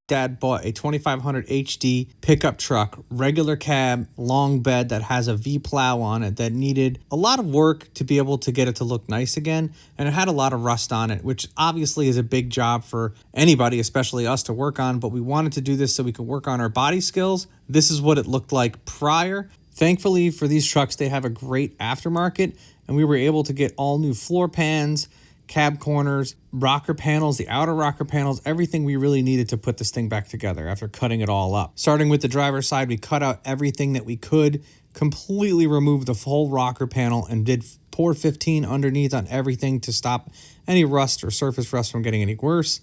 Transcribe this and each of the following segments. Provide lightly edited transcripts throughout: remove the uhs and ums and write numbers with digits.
Dad bought a 2500 HD pickup truck, regular cab, long bed that has a V plow on it that needed a lot of work to be able to get it to look nice again. And it had a lot of rust on it, which obviously is a big job for anybody, especially us, to work on. But we wanted to do this so we could work on our body skills. This is what it looked like prior. Thankfully for these trucks, they have a great aftermarket, and we were able to get all new floor pans, cab corners, rocker panels, the outer rocker panels, everything we really needed to put this thing back together after cutting it all up. Starting with the driver's side, we cut out everything that we could, completely removed the whole rocker panel, and did pour 15 underneath on everything to stop any rust or surface rust from getting any worse.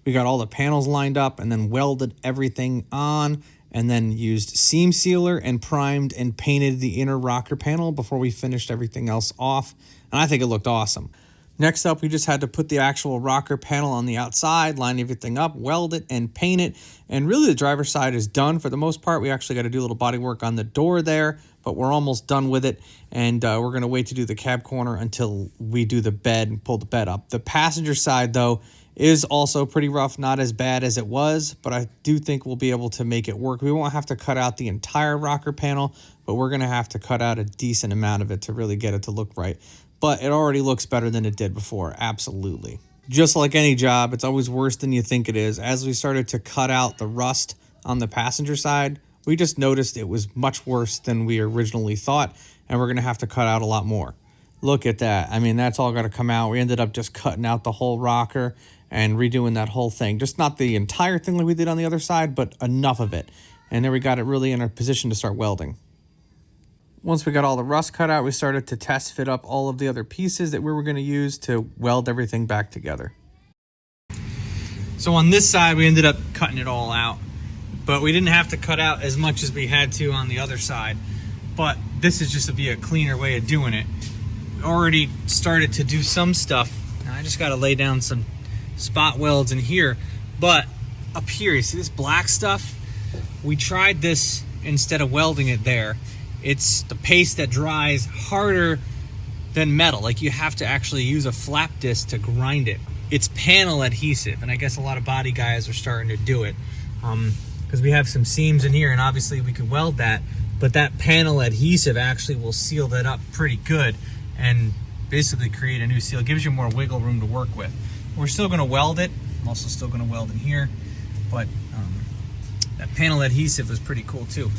We got all the panels lined up and then welded everything on, and then used seam sealer and primed and painted the inner rocker panel before we finished everything else off. And I think it looked awesome. Next up, we just had to put the actual rocker panel on the outside, line everything up, weld it, and paint it. And really the driver's side is done for the most part. We actually got to do a little body work on the door there, but we're almost done with it. And we're going to wait to do the cab corner until we do the bed and pull the bed up. The passenger side, though, is also pretty rough, not as bad as it was, but I do think we'll be able to make it work. We won't have to cut out the entire rocker panel, but we're going to have to cut out a decent amount of it to really get it to look right. But it already looks better than it did before, absolutely. Just like any job, it's always worse than you think it is. As we started to cut out the rust on the passenger side, we just noticed it was much worse than we originally thought, and we're going to have to cut out a lot more. Look at that. I mean, that's all got to come out. We ended up just cutting out the whole rocker and redoing that whole thing. Just not the entire thing like we did on the other side, but enough of it. And then we got it really in a position to start welding. Once we got all the rust cut out, we started to test fit up all of the other pieces that we were going to use to weld everything back together. So on this side, we ended up cutting it all out, but we didn't have to cut out as much as we had to on the other side. But this is just to be a cleaner way of doing it. We already started to do some stuff. Now I just got to lay down some spot welds in here, but up here, you see this black stuff? We tried this instead of welding it there. It's the paste that dries harder than metal. Like, you have to actually use a flap disc to grind it. It's panel adhesive, and I guess a lot of body guys are starting to do it because we have some seams in here, and obviously we could weld that, but that panel adhesive actually will seal that up pretty good and basically create a new seal. It gives you more wiggle room to work with. We're still going to weld it. I'm also still going to weld in here, but that panel adhesive is pretty cool too.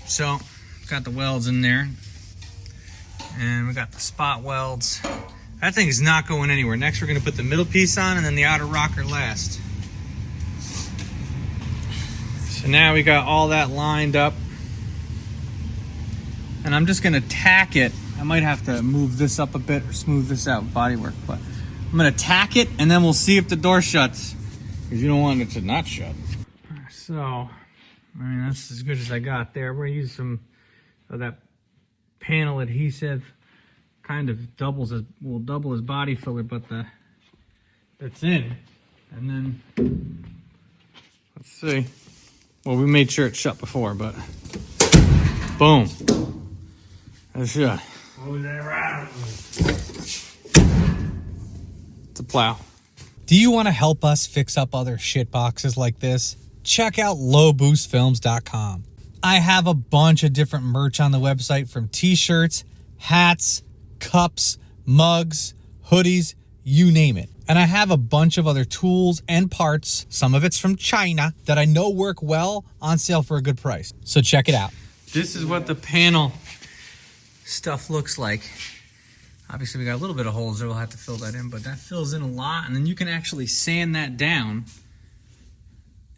So, got the welds in there, and we got the spot welds. That thing is not going anywhere. Next, we're going to put the middle piece on, and then the outer rocker last. So now we got all that lined up, and I'm just going to tack it. I might have to move this up a bit or smooth this out with bodywork, but I'm going to tack it, and then we'll see if the door shuts, because you don't want it to not shut. So, I mean, that's as good as I got there. We're going to use some of that panel adhesive. Kind of will double as body filler, but that's in. And then, let's see. Well, we made sure it shut before, but boom. That's shut. It's a plow. Do you want to help us fix up other shit boxes like this? Check out lowboostfilms.com. I have a bunch of different merch on the website, from t-shirts, hats, cups, mugs, hoodies, you name it. And I have a bunch of other tools and parts, some of it's from China, that I know work well, on sale for a good price. So check it out. This is what the panel stuff looks like. Obviously we got a little bit of holes there, we'll have to fill that in, but that fills in a lot, and then you can actually sand that down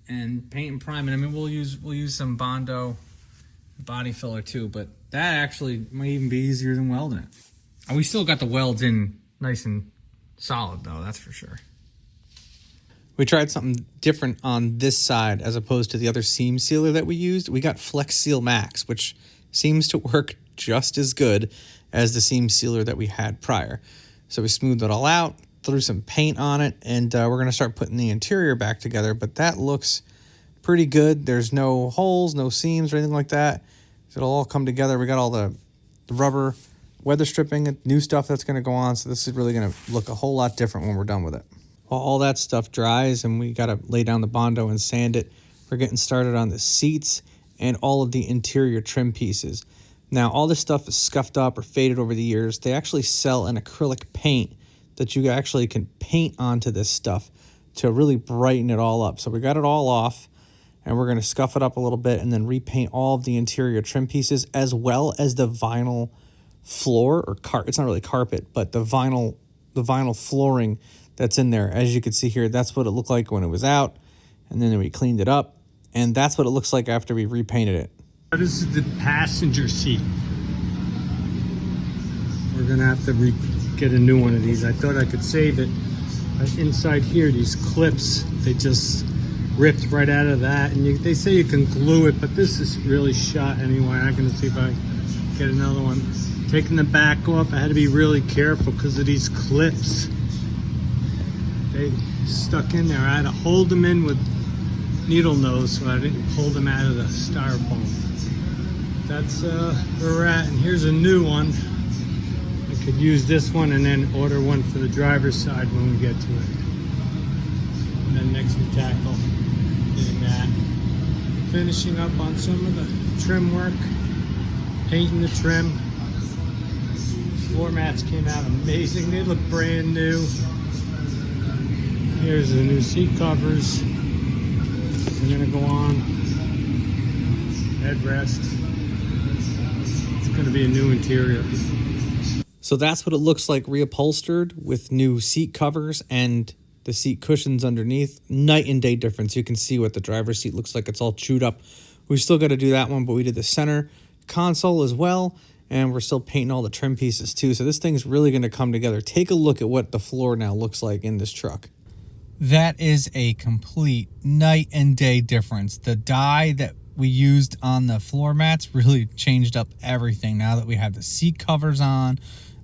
and paint and prime it. I mean, we'll use some Bondo body filler too, but that actually might even be easier than welding it. And we still got the welds in nice and solid though, that's for sure. We tried something different on this side as opposed to the other seam sealer that we used. We got Flex Seal Max, which seems to work just as good as the seam sealer that we had prior. So we smoothed it all out, threw some paint on it, and we're going to start putting the interior back together. But that looks pretty good. There's no holes, no seams or anything like that. So it'll all come together. We got all the rubber weather stripping, new stuff that's going to go on. So this is really going to look a whole lot different when we're done with it. While all that stuff dries and we got to lay down the Bondo and sand it, we're getting started on the seats and all of the interior trim pieces. Now, all this stuff is scuffed up or faded over the years. They actually sell an acrylic paint that you actually can paint onto this stuff to really brighten it all up. So we got it all off, and we're going to scuff it up a little bit and then repaint all of the interior trim pieces, as well as the vinyl floor or it's not really carpet, but the vinyl flooring that's in there. As you can see here, that's what it looked like when it was out, and then we cleaned it up, and that's what it looks like after we repainted it. This is the passenger seat. We're gonna have to get a new one of these. I thought I could save it. But inside here, these clips, they just ripped right out of that. And they say you can glue it, but this is really shot anyway. I'm gonna see if I get another one. Taking the back off, I had to be really careful because of these clips. They stuck in there. I had to hold them in with needle nose so I didn't pull them out of the styrofoam. That's where we're at, and here's a new one. I could use this one and then order one for the driver's side when we get to it. And then next we tackle getting that. Finishing up on some of the trim work, painting the trim. Floor mats came out amazing. They look brand new. Here's the new seat covers. We're gonna go on. Headrest. It's gonna be a new interior. So that's what it looks like reupholstered with new seat covers and the seat cushions underneath. Night and day difference. You can see what the driver's seat looks like. It's all chewed up. We still got to do that one, but we did the center console as well, and we're still painting all the trim pieces too. So this thing's really going to come together. Take a look at what the floor now looks like in this truck. That is a complete night and day difference. The dye that we used on the floor mats really changed up everything now that we have the seat covers on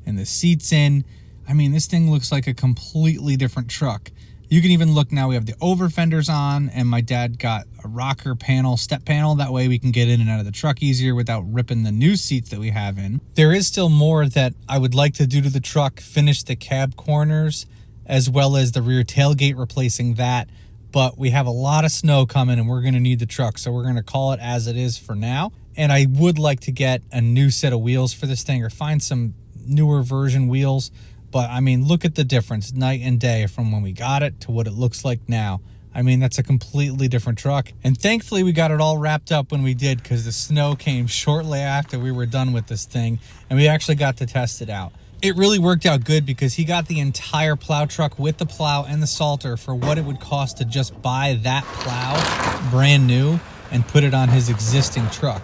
and the seats in. I mean, this thing looks like a completely different truck. You can even look now, we have the over fenders on, and my dad got a rocker panel, step panel. That way we can get in and out of the truck easier without ripping the new seats that we have in. There is still more that I would like to do to the truck, finish the cab corners, as well as the rear tailgate, replacing that. But we have a lot of snow coming and we're going to need the truck. So we're going to call it as it is for now. And I would like to get a new set of wheels for this thing or find some newer version wheels. But I mean, look at the difference night and day from when we got it to what it looks like now. I mean, that's a completely different truck. And thankfully we got it all wrapped up when we did, because the snow came shortly after we were done with this thing and we actually got to test it out. It really worked out good because he got the entire plow truck with the plow and the salter for what it would cost to just buy that plow brand new and put it on his existing truck.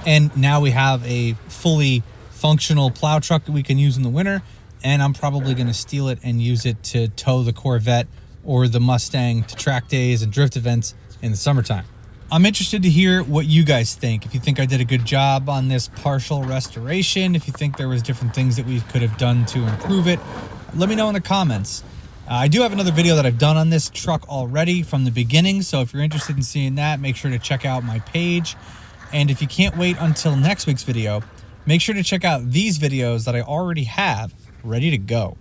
And now we have a fully functional plow truck that we can use in the winter, and I'm probably going to steal it and use it to tow the Corvette or the Mustang to track days and drift events in the summertime. I'm interested to hear what you guys think. If you think I did a good job on this partial restoration, if you think there was different things that we could have done to improve it, let me know in the comments. I do have another video that I've done on this truck already from the beginning, so if you're interested in seeing that, make sure to check out my page. And if you can't wait until next week's video, make sure to check out these videos that I already have ready to go.